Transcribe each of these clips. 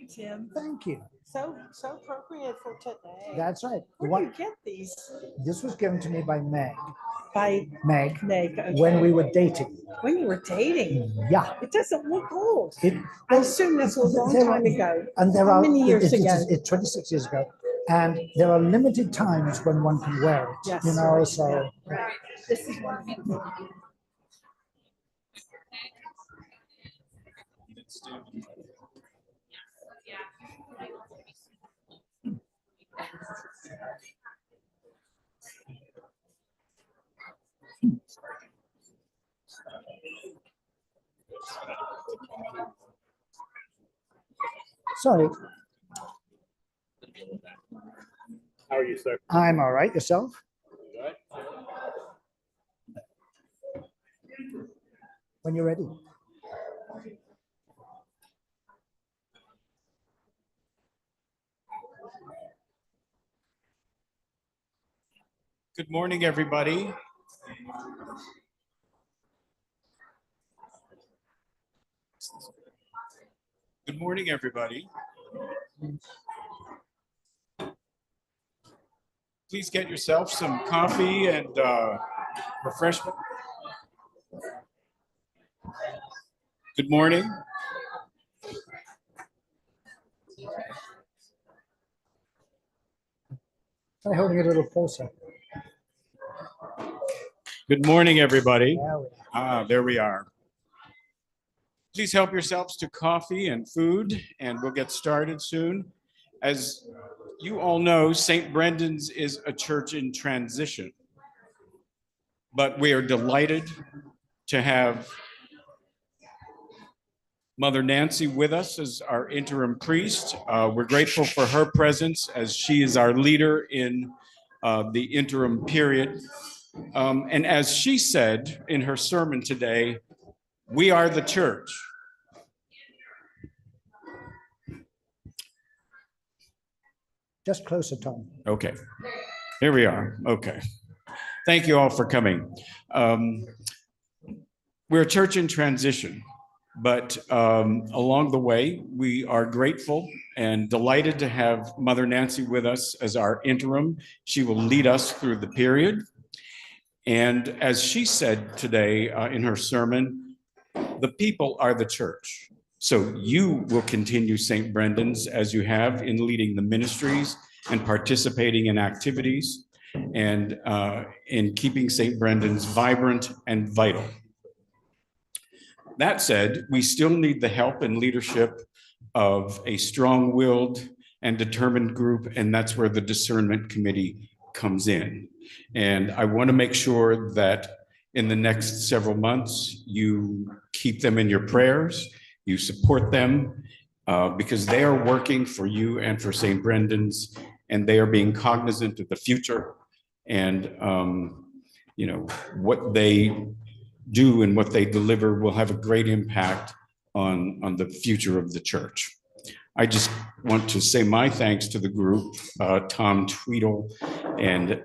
Tim. Thank you. So appropriate for today. That's right. Where do you get these? This was given to me by Meg. By Meg, okay. when we were dating. When you were dating? Yeah. It doesn't look old. I assume this was a long time ago. And there How are many years ago? It's 26 years ago. And there are limited times when one can wear it. Yes. You know, so. Yeah. This is wonderful. Sorry. How are you, sir? I'm all right. Yourself? Good. When you're ready. Good morning, everybody. Good morning, everybody. Please get yourself some coffee and refreshment. Good morning. Try holding it a little closer. Good morning, everybody. There we are. There we are. Please help yourselves to coffee and food, and we'll get started soon. As you all know, St. Brendan's is a church in transition, but we are delighted to have Mother Nancy with us as our interim priest. We're grateful for her presence as she is our leader in the interim period. And as she said in her sermon today, we are the church. Just closer, Tom. Okay, here we are. Okay. Thank you all for coming. We're a church in transition, but along the way, we are grateful and delighted to have Mother Nancy with us as our interim. She will lead us through the period. And as she said today in her sermon, the people are the church. So you will continue St. Brendan's as you have in leading the ministries and participating in activities and in keeping St. Brendan's vibrant and vital. That said, we still need the help and leadership of a strong-willed and determined group, and that's where the Discernment Committee comes in. And I want to make sure that in the next several months, you keep them in your prayers, you support them, because they are working for you and for St. Brendan's, and they are being cognizant of the future and you know, what they do and what they deliver will have a great impact on the future of the church. I just want to say my thanks to the group, Tom Tweedle and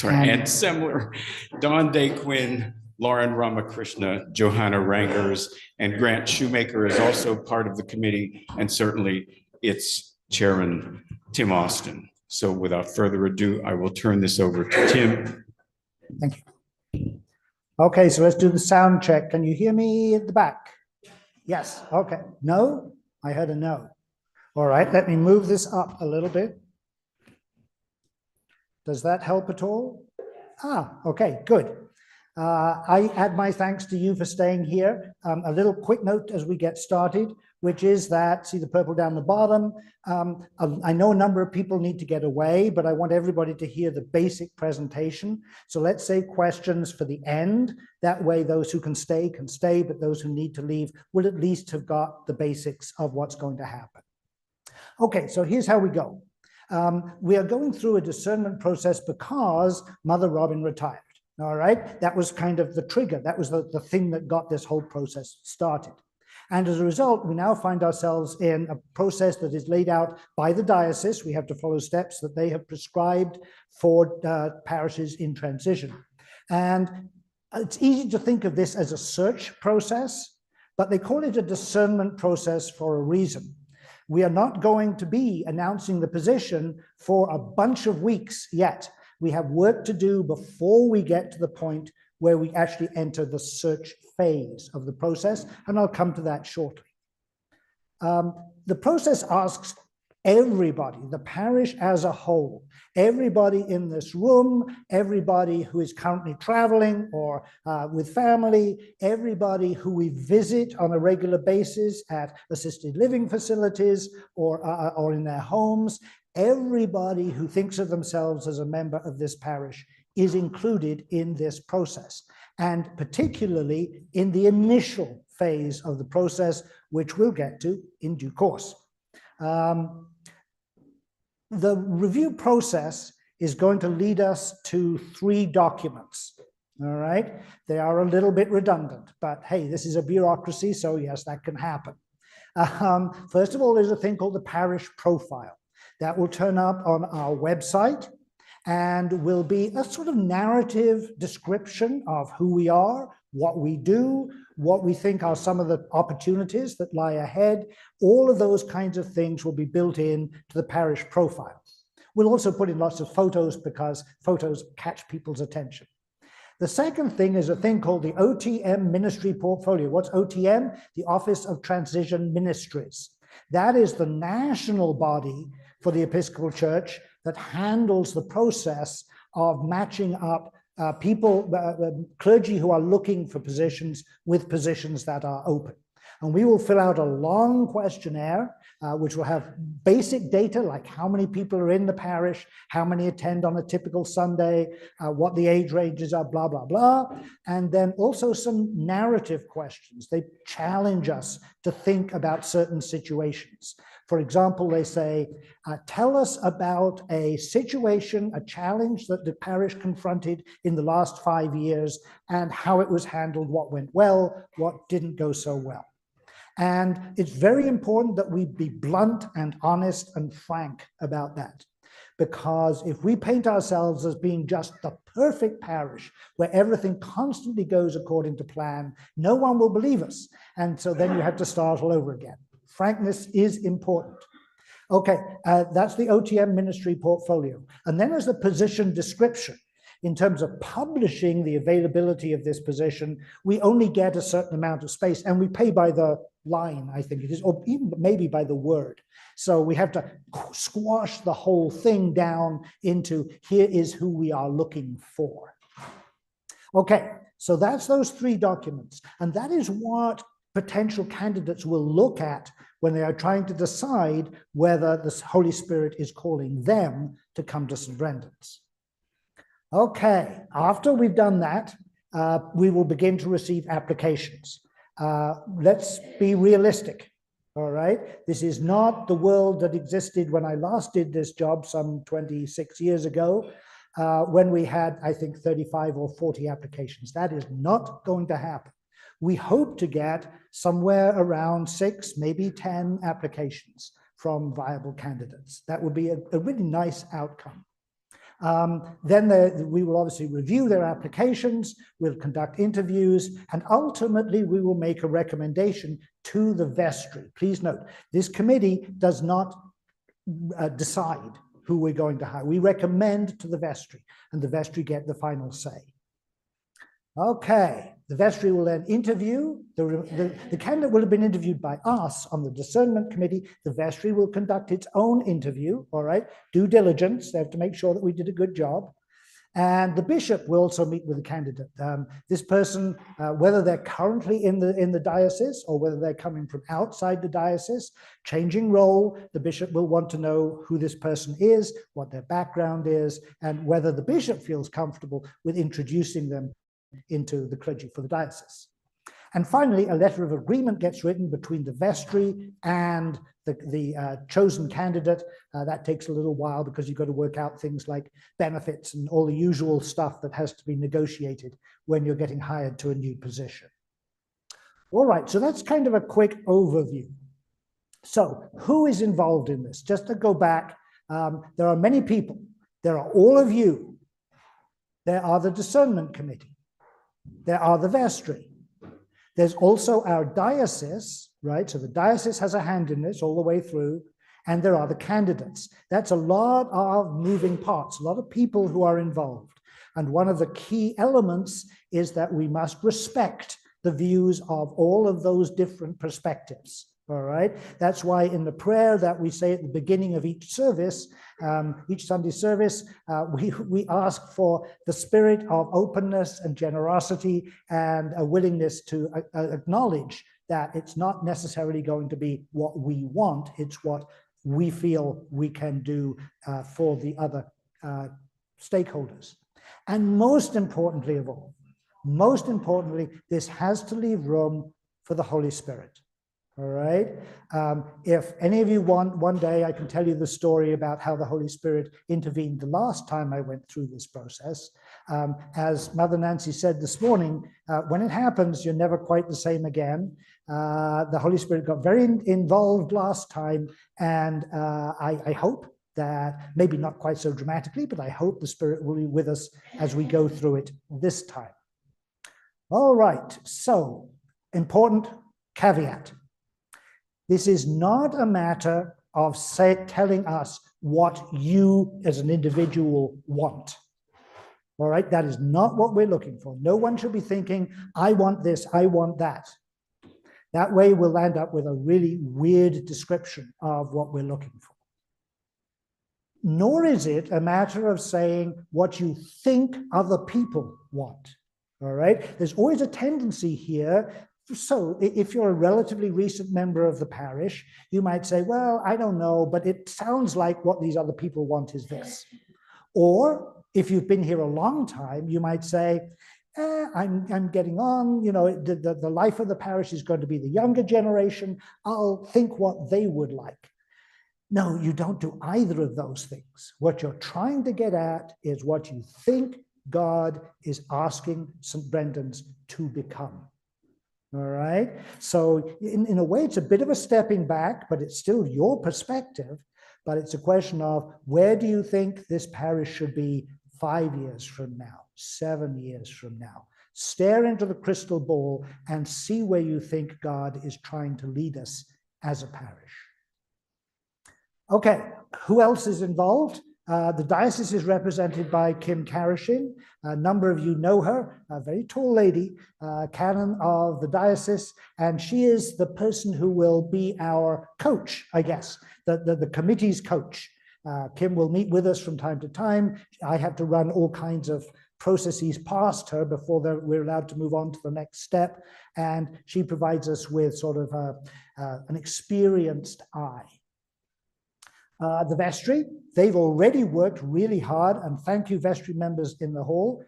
Ann Semler, Don Day Quinn, Lauren Ramakrishna, Johanna Rangers, and Grant Shoemaker is also part of the committee, and certainly its chairman, Tim Austin. So without further ado, I will turn this over to Tim. Thank you. Okay, so let's do the sound check. Can you hear me at the back? Yes, okay. No? I heard a no. All right, let me move this up a little bit. Does that help at all? Okay, good. I add my thanks to you for staying here. A little quick note as we get started, which is that, see the purple down the bottom. I know a number of people need to get away, but I want everybody to hear the basic presentation. So let's save questions for the end. That way, those who can stay, but those who need to leave will at least have got the basics of what's going to happen. Okay, so here's how we go. We are going through a discernment process because Mother Robin retired. All right, that was kind of the trigger. That was the thing that got this whole process started. And as a result, we now find ourselves in a process that is laid out by the diocese. We have to follow steps that they have prescribed for parishes in transition. And it's easy to think of this as a search process, but they call it a discernment process for a reason. We are not going to be announcing the position for a bunch of weeks yet. We have work to do before we get to the point where we actually enter the search phase of the process, and I'll come to that shortly. The process asks everybody, the parish as a whole, everybody in this room, everybody who is currently traveling or with family, everybody who we visit on a regular basis at assisted living facilities or in their homes, everybody who thinks of themselves as a member of this parish is included in this process, and particularly in the initial phase of the process, which we'll get to in due course. The review process is going to lead us to 3 documents, all right? They are a little bit redundant, but hey, this is a bureaucracy, so yes, that can happen. First of all, there's a thing called the parish profile. That will turn up on our website and will be a sort of narrative description of who we are, what we do, what we think are some of the opportunities that lie ahead. All of those kinds of things will be built in to the parish profile. We'll also put in lots of photos because photos catch people's attention. The second thing is a thing called the OTM Ministry Portfolio. What's OTM? The Office of Transition Ministries. That is the national body for the Episcopal Church that handles the process of matching up clergy who are looking for positions with positions that are open. And we will fill out a long questionnaire, which will have basic data like how many people are in the parish, how many attend on a typical Sunday, what the age ranges are, blah, blah, blah. And then also some narrative questions. They challenge us to think about certain situations. For example, they say, tell us about a situation, a challenge that the parish confronted in the last 5 years and how it was handled, what went well, what didn't go so well. And it's very important that we be blunt and honest and frank about that. Because if we paint ourselves as being just the perfect parish where everything constantly goes according to plan, no one will believe us. And so then you have to start all over again. Frankness is important. Okay, that's the OTM ministry portfolio. And then there's the position description. In terms of publishing the availability of this position, we only get a certain amount of space, and we pay by the line, I think it is, or even maybe by the word. So we have to squash the whole thing down into here is who we are looking for. Okay, so that's those 3 documents. And that is what potential candidates will look at when they are trying to decide whether the Holy Spirit is calling them to come to St. Brendan's. Okay, after we've done that, we will begin to receive applications. Let's be realistic, all right? This is not the world that existed when I last did this job some 26 years ago, when we had, I think, 35 or 40 applications. That is not going to happen. We hope to get somewhere around 6, maybe 10 applications from viable candidates. That would be a really nice outcome. Then we will obviously review their applications, we'll conduct interviews, and ultimately we will make a recommendation to the vestry. Please note, this committee does not decide who we're going to hire. We recommend to the vestry, and the vestry get the final say. Okay, the vestry will then interview. The candidate will have been interviewed by us on the Discernment Committee. The vestry will conduct its own interview, all right? Due diligence, they have to make sure that we did a good job. And the bishop will also meet with the candidate. This person, whether they're currently in the diocese or whether they're coming from outside the diocese, changing role, the bishop will want to know who this person is, what their background is, and whether the bishop feels comfortable with introducing them into the clergy for the diocese. And finally, a letter of agreement gets written between the vestry and the chosen candidate. That takes a little while because you've got to work out things like benefits and all the usual stuff that has to be negotiated when you're getting hired to a new position. All right, so that's kind of a quick overview. So who is involved in this? Just to go back, there are many people. There are all of you. There are the Discernment Committee. There are the vestry. There's also our diocese, right? So the diocese has a hand in this all the way through, and there are the candidates. That's a lot of moving parts, a lot of people who are involved. And one of the key elements is that we must respect the views of all of those different perspectives. All right. That's why in the prayer that we say at the beginning of each service, each Sunday service, we ask for the spirit of openness and generosity and a willingness to acknowledge that it's not necessarily going to be what we want, it's what we feel we can do for the other stakeholders. And most importantly of all, this has to leave room for the Holy Spirit. All right. If any of you want, one day I can tell you the story about how the Holy Spirit intervened the last time I went through this process. As Mother Nancy said this morning, when it happens, you're never quite the same again. The Holy Spirit got very involved last time, and I hope that, maybe not quite so dramatically, but I hope the Spirit will be with us as we go through it this time. All right, so important caveat. This is not a matter of telling us what you as an individual want. All right, that is not what we're looking for. No one should be thinking, I want this, I want that. That way we'll end up with a really weird description of what we're looking for. Nor is it a matter of saying what you think other people want. All right, there's always a tendency here. So if you're a relatively recent member of the parish, you might say, well, I don't know, but it sounds like what these other people want is this. Or if you've been here a long time, you might say, I'm getting on, you know, the life of the parish is going to be the younger generation. I'll think what they would like. No, you don't do either of those things. What you're trying to get at is what you think God is asking St. Brendan's to become. All right. So in a way, it's a bit of a stepping back, but it's still your perspective. But it's a question of where do you think this parish should be 5 years from now, 7 years from now? Stare into the crystal ball and see where you think God is trying to lead us as a parish. Okay, who else is involved? The diocese is represented by Kim Karashin. A number of you know her, a very tall lady, canon of the diocese, and she is the person who will be our coach, I guess, the committee's coach. Kim will meet with us from time to time. I have to run all kinds of processes past her before we're allowed to move on to the next step, and she provides us with sort of an experienced eye. The vestry, they've already worked really hard, and thank you, vestry members in the hall.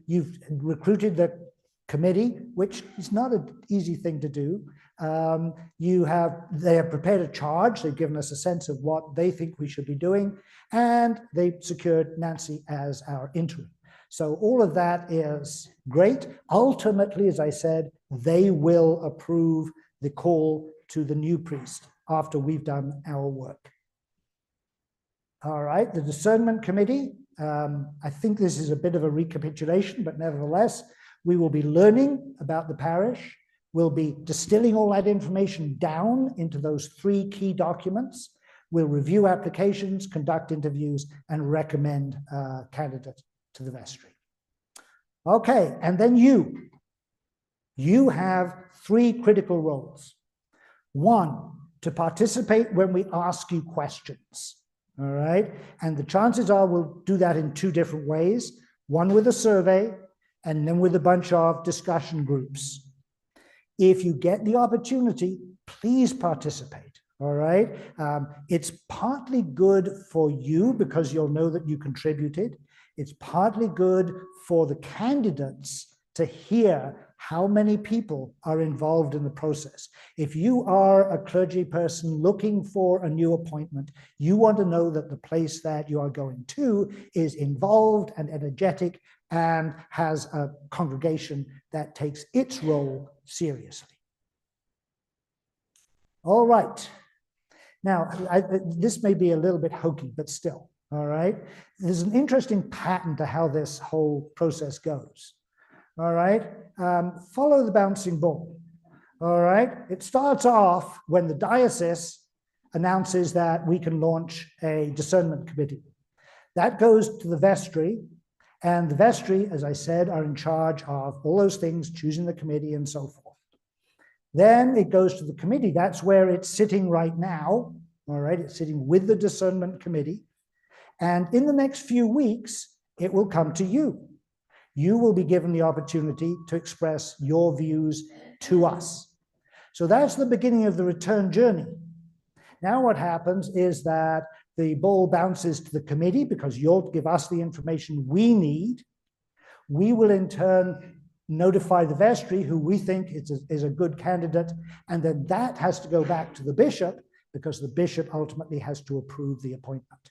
You've recruited the committee, which is not an easy thing to do. They have prepared a charge. They've given us a sense of what they think we should be doing, and they secured Nancy as our interim. So all of that is great. Ultimately, as I said, they will approve the call to the new priest after we've done our work. All right, the Discernment Committee, I think this is a bit of a recapitulation, but nevertheless, we will be learning about the parish. We'll be distilling all that information down into those 3 key documents. We'll review applications, conduct interviews, and recommend candidates to the vestry. Okay, and then you have 3 critical roles. 1, to participate when we ask you questions. All right, and the chances are we'll do that in 2 different ways, one with a survey and then with a bunch of discussion groups. If you get the opportunity, please participate, all right? It's partly good for you because you'll know that you contributed. It's partly good for the candidates to hear how many people are involved in the process. If you are a clergy person looking for a new appointment, you want to know that the place that you are going to is involved and energetic and has a congregation that takes its role seriously. All right. Now, this may be a little bit hokey, but still, all right? There's an interesting pattern to how this whole process goes. all right? Follow the bouncing ball, all right? It starts off when the diocese announces that we can launch a discernment committee. That goes to the vestry, and the vestry, as I said, are in charge of all those things, choosing the committee and so forth. Then it goes to the committee. That's where it's sitting right now, all right? It's sitting with the discernment committee. And in the next few weeks, it will come to you. You will be given the opportunity to express your views to us. So that's the beginning of the return journey. Now what happens is that the ball bounces to the committee because you'll give us the information we need. We will in turn notify the vestry who we think is a good candidate, and then that has to go back to the bishop because the bishop ultimately has to approve the appointment.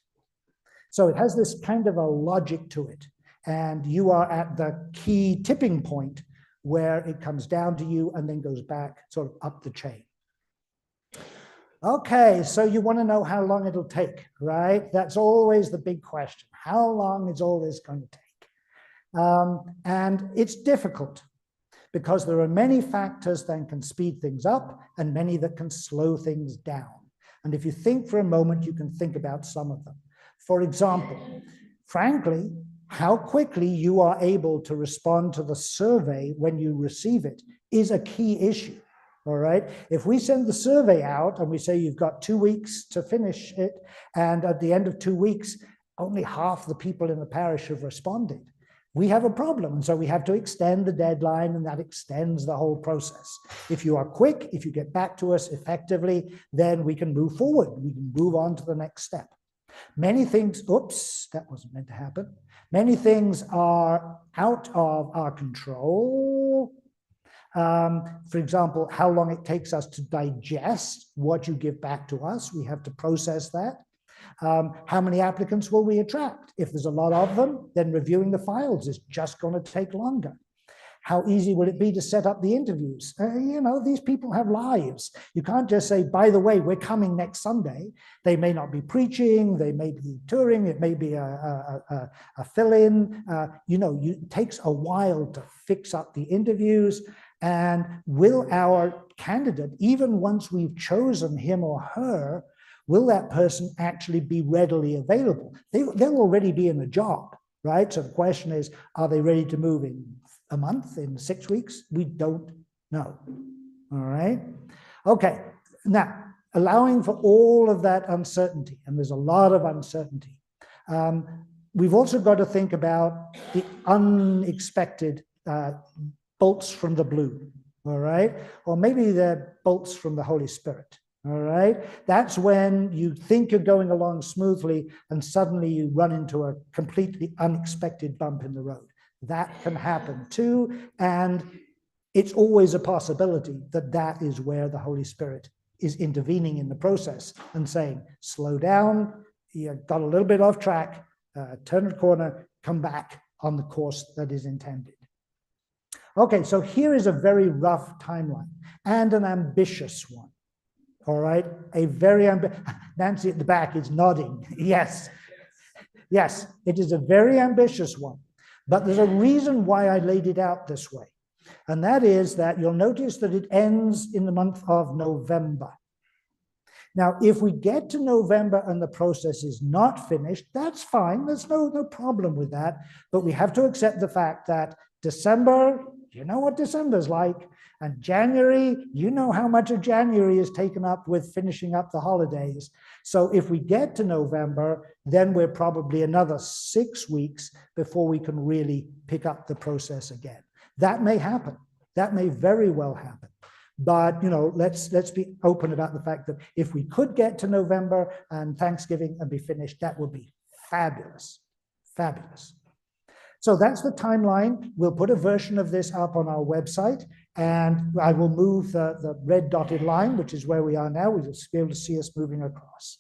So it has this kind of a logic to it, and you are at the key tipping point where it comes down to you and then goes back sort of up the chain. Okay, so you want to know how long it'll take, right? That's always the big question. How long is all this going to take? And it's difficult because there are many factors that can speed things up and many that can slow things down. And if you think for a moment, you can think about some of them. For example, frankly, how quickly you are able to respond to the survey when you receive it is a key issue. All right. If we send the survey out and we say you've got 2 weeks to finish it, and at the end of 2 weeks, only half the people in the parish have responded, we have a problem. And so we have to extend the deadline, and that extends the whole process. If you are quick, if you get back to us effectively, then we can move forward. We can move on to the next step. Many things, oops, that wasn't meant to happen. Many things are out of our control. For example, how long it takes us to digest what you give back to us. We have to process that. How many applicants will we attract? If there's a lot of them, then reviewing the files is just going to take longer. How easy will it be to set up the interviews? You know, these people have lives. You can't just say, by the way, we're coming next Sunday. They may not be preaching. They may be touring. It may be a fill-in. It takes a while to fix up the interviews. And will our candidate, even once we've chosen him or her, will that person actually be readily available? They'll already be in a job, right? So the question is, are they ready to move in a month, in 6 weeks? We don't know. All right. Okay. Now, allowing for all of that uncertainty, and there's a lot of uncertainty, we've also got to think about the unexpected bolts from the blue. All right. Or maybe they're bolts from the Holy Spirit. All right. That's when you think you're going along smoothly and suddenly you run into a completely unexpected bump in the road. That can happen too. And it's always a possibility that that is where the Holy Spirit is intervening in the process and saying, slow down, you got a little bit off track, turn the corner, come back on the course that is intended. Okay, so here is a very rough timeline and an ambitious one. All right, a very Nancy at the back is nodding. Yes, yes, it is a very ambitious one. But there's a reason why I laid it out this way. And that is that you'll notice that it ends in the month of November. Now, if we get to November and the process is not finished, that's fine. There's no problem with that. But we have to accept the fact that December, you know what December's like. And January, you know how much of January is taken up with finishing up the holidays. So if we get to November, then we're probably another 6 weeks before we can really pick up the process again. That may happen. That may very well happen. But, you know, let's be open about the fact that if we could get to November and Thanksgiving and be finished, that would be fabulous, fabulous. So that's the timeline. We'll put a version of this up on our website, and I will move the red dotted line, which is where we are now. We'll be able to see us moving across.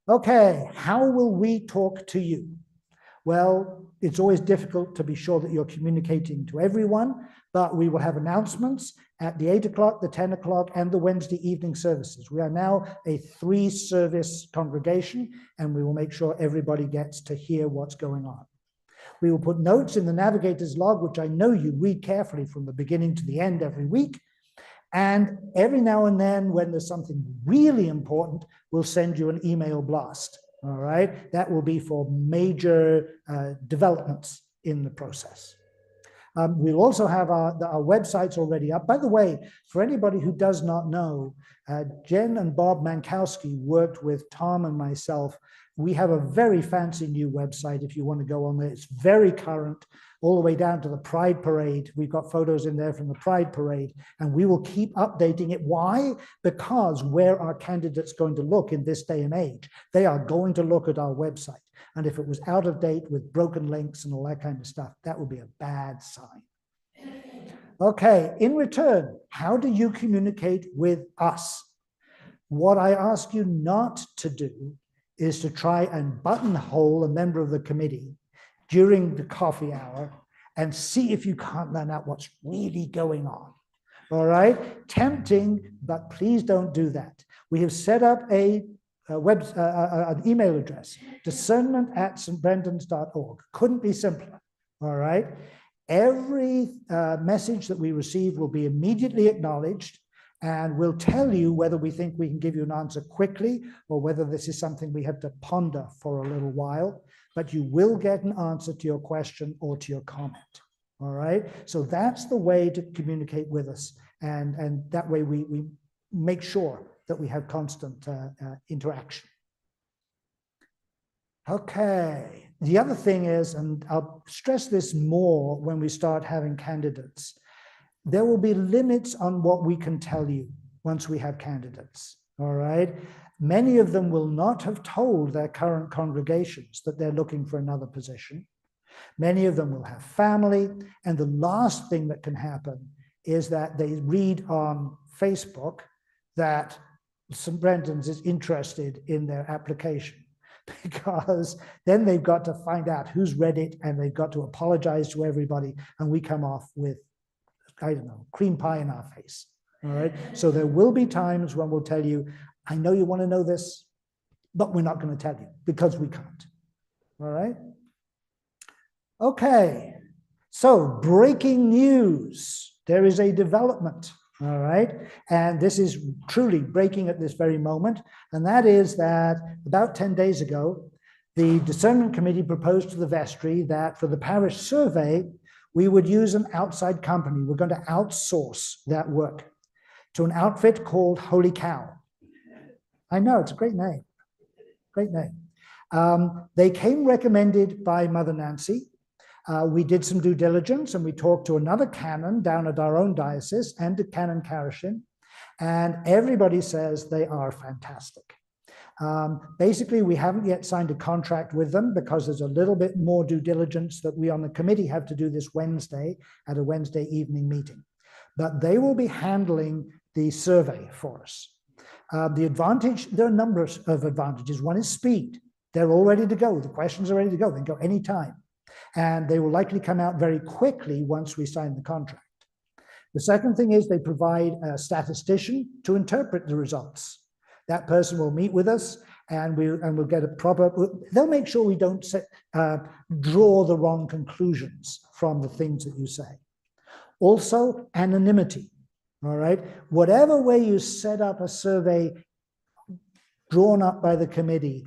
Okay, how will we talk to you? Well, it's always difficult to be sure that you're communicating to everyone, but we will have announcements at the 8 o'clock, the 10 o'clock, and the Wednesday evening services. We are now a 3-service congregation, and we will make sure everybody gets to hear what's going on. We will put notes in the navigator's log, which I know you read carefully from the beginning to the end every week. And every now and then, when there's something really important, we'll send you an email blast. All right, that will be for major developments in the process. We'll also have our websites already up. By the way, for anybody who does not know, Jen and Bob Mankowski worked with Tom and myself. We have a very fancy new website if you want to go on there. It's very current, all the way down to the Pride Parade. We've got photos in there from the Pride Parade, and we will keep updating it. Why? Because where are candidates going to look in this day and age? They are going to look at our website. And if it was out of date with broken links and all that kind of stuff, that would be a bad sign. Okay, in return, how do you communicate with us? What I ask you not to do is to try and buttonhole a member of the committee during the coffee hour and see if you can't learn out what's really going on. All right? Tempting, but please don't do that. We have set up an email address, discernment@stbrendans.org. Couldn't be simpler. All right? Every message that we receive will be immediately acknowledged, and we'll tell you whether we think we can give you an answer quickly or whether this is something we have to ponder for a little while. But you will get an answer to your question or to your comment. All right? So that's the way to communicate with us. And that way we make sure that we have constant interaction. Okay. The other thing is, and I'll stress this more when we start having candidates, there will be limits on what we can tell you once we have candidates. All right? Many of them will not have told their current congregations that they're looking for another position. Many of them will have family. And the last thing that can happen is that they read on Facebook that St. Brendan's is interested in their application, because then they've got to find out who's read it and they've got to apologize to everybody. And we come off with, I don't know, cream pie in our face. All right. So there will be times when we'll tell you, I know you want to know this, but we're not going to tell you because we can't. All right. Okay. So breaking news. There is a development. All right. And this is truly breaking at this very moment. And that is that about 10 days ago, the Discernment Committee proposed to the vestry that for the parish survey, we would use an outside company. We're going to outsource that work to an outfit called Holy Cow. I know, it's a great name. Great name. They came recommended by Mother Nancy. We did some due diligence and we talked to another canon down at our own diocese and to Canon Karashin, and everybody says they are fantastic. Basically, we haven't yet signed a contract with them because there's a little bit more due diligence that we on the committee have to do this Wednesday at a Wednesday evening meeting. But they will be handling the survey for us. The advantage, there are numbers of advantages. One is speed. They're all ready to go. The questions are ready to go. They can go anytime. And they will likely come out very quickly once we sign the contract. The second thing is they provide a statistician to interpret the results. That person will meet with us and we'll get a proper, they'll make sure we don't draw the wrong conclusions from the things that you say. Also, anonymity, all right? Whatever way you set up a survey drawn up by the committee,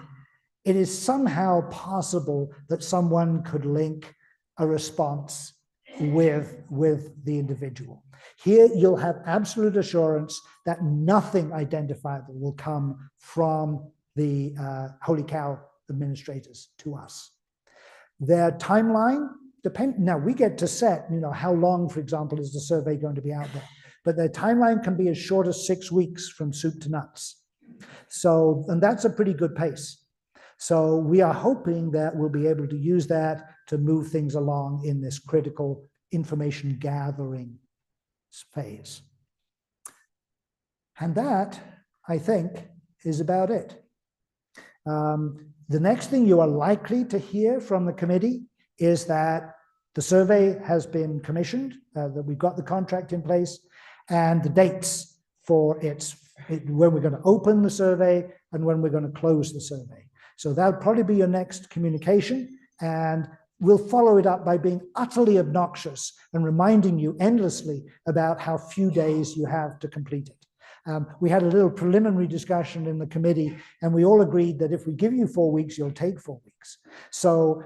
it is somehow possible that someone could link a response with the individual. Here, you'll have absolute assurance that nothing identifiable will come from the Holy Cow administrators to us. Their timeline depends. Now, we get to set, how long, for example, is the survey going to be out there? But their timeline can be as short as 6 weeks from soup to nuts. So, and that's a pretty good pace. So we are hoping that we'll be able to use that to move things along in this critical information gathering phase. And that, I think, is about it. The next thing you are likely to hear from the committee is that the survey has been commissioned, that we've got the contract in place, and the dates for when we're going to open the survey and when we're going to close the survey. So that'll probably be your next communication. And we'll follow it up by being utterly obnoxious and reminding you endlessly about how few days you have to complete it. We had a little preliminary discussion in the committee, and we all agreed that if we give you 4 weeks, you'll take 4 weeks. So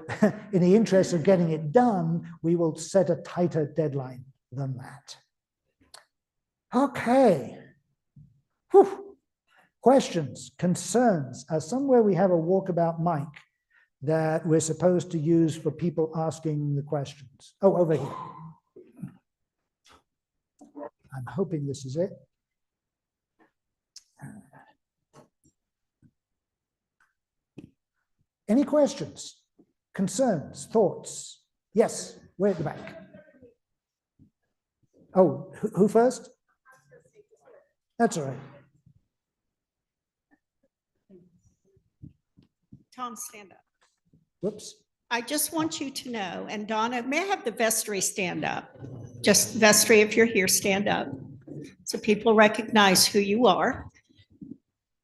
in the interest of getting it done, we will set a tighter deadline than that. Okay. Whew. Questions, concerns. Somewhere we have a walkabout mic that we're supposed to use for people asking the questions. Oh, over here. I'm hoping this is it. Any questions, concerns, thoughts? Yes, way at the back. Oh, who first? That's all right. Tom, stand up. Whoops. I just want you to know, and Donna, may I have the vestry stand up? Just vestry, if you're here, stand up. So people recognize who you are.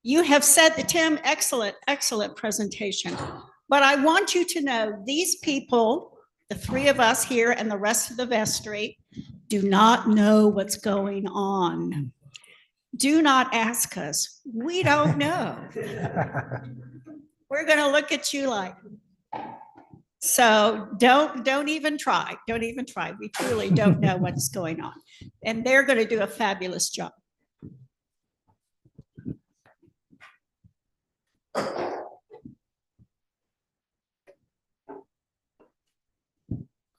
You have said, Tim, excellent, excellent presentation. But I want you to know these people, the 3 of us here and the rest of the vestry, do not know what's going on. Do not ask us. We don't know. We're going to look at you like, so don't even try. Don't even try. We truly don't know what's going on. And they're going to do a fabulous job.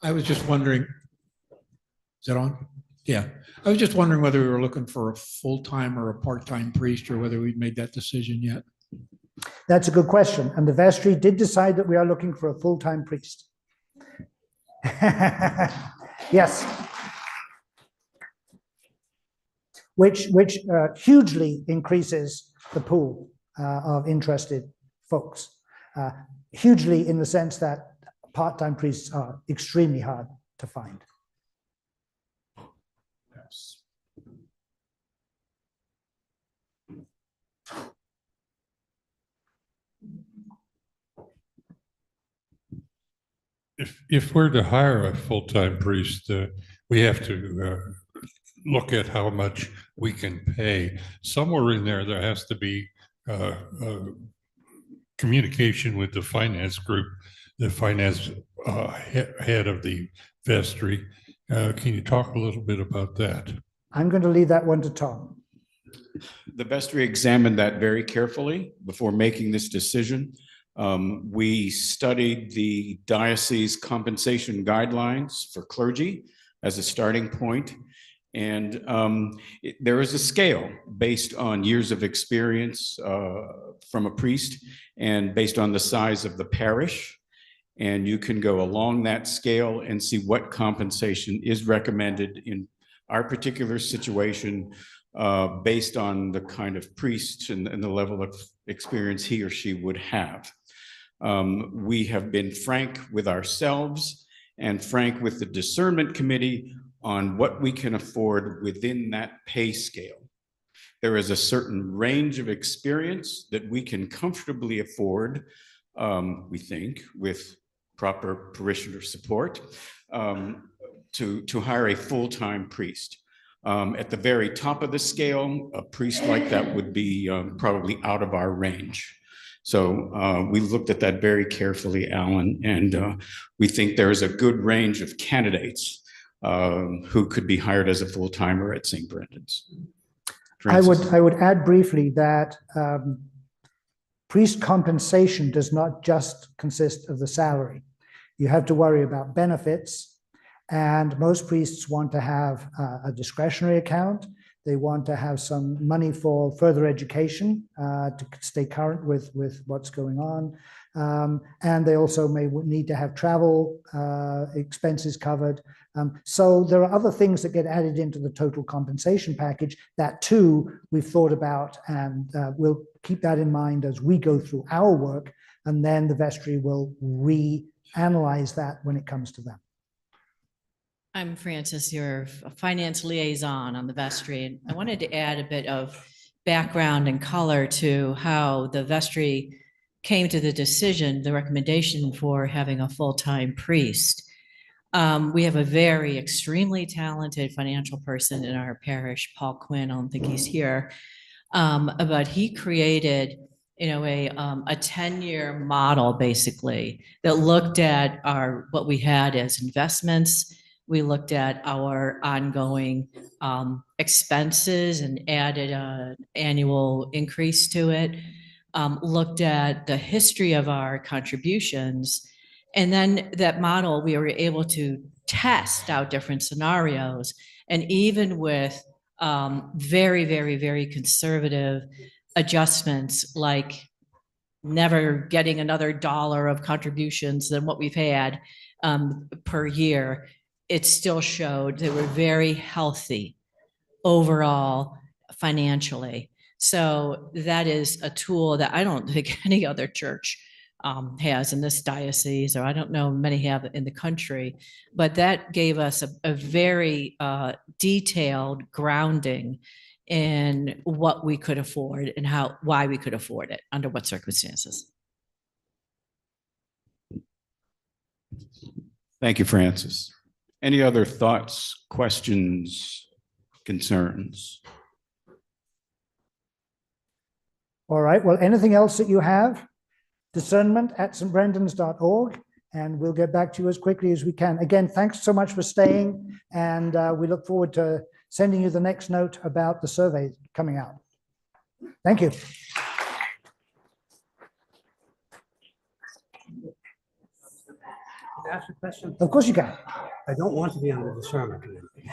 I was just wondering, is that on? Yeah. I was just wondering whether we were looking for a full-time or a part-time priest, or whether we'd made that decision yet. That's a good question. And the vestry did decide that we are looking for a full-time priest. Yes. Which hugely increases the pool of interested folks. Hugely in the sense that part-time priests are extremely hard to find. Yes. If we're to hire a full-time priest, we have to look at how much we can pay. Somewhere in there, there has to be communication with the finance group, the finance head of the vestry. Can you talk a little bit about that? I'm going to leave that one to Tom. The vestry examined that very carefully before making this decision. We studied the diocese compensation guidelines for clergy as a starting point. And there is a scale based on years of experience from a priest and based on the size of the parish. And you can go along that scale and see what compensation is recommended in our particular situation based on the kind of priest and the level of experience he or she would have. We have been frank with ourselves and frank with the Discernment Committee on what we can afford within that pay scale. There is a certain range of experience that we can comfortably afford, we think, with proper parishioner support, to hire a full-time priest. At the very top of the scale, a priest like that would be probably out of our range. So we looked at that very carefully, Alan, and we think there is a good range of candidates who could be hired as a full-timer at St. Brendan's. I would add briefly that priest compensation does not just consist of the salary. You have to worry about benefits, and most priests want to have a discretionary account. They want to have some money for further education to stay current with what's going on. And they also may need to have travel expenses covered. So there are other things that get added into the total compensation package that too we've thought about, and we'll keep that in mind as we go through our work, and then the vestry will reanalyze that when it comes to them. I'm Frances, your finance liaison on the vestry, and I wanted to add a bit of background and color to how the vestry came to the decision, the recommendation for having a full-time priest. We have a very extremely talented financial person in our parish, Paul Quinn. I don't think he's here. But he created, a 10-year model basically that looked at what we had as investments. We looked at our ongoing expenses and added an annual increase to it. Looked at the history of our contributions. And then that model, we were able to test out different scenarios. And even with very, very, very conservative adjustments, like never getting another dollar of contributions than what we've had per year, it still showed that we're very healthy overall financially. So that is a tool that I don't think any other church has in this diocese, or I don't know many have in the country, but that gave us a very detailed grounding in what we could afford and why we could afford it, under what circumstances. Thank you, Francis. Any other thoughts, questions, concerns? All right, well, anything else that you have? discernment@stbrendans.org, and we'll get back to you as quickly as we can. Again, thanks so much for staying, and we look forward to sending you the next note about the survey coming out. Thank you. Can I ask a question? Of course you can. I don't want to be on the discernment committee.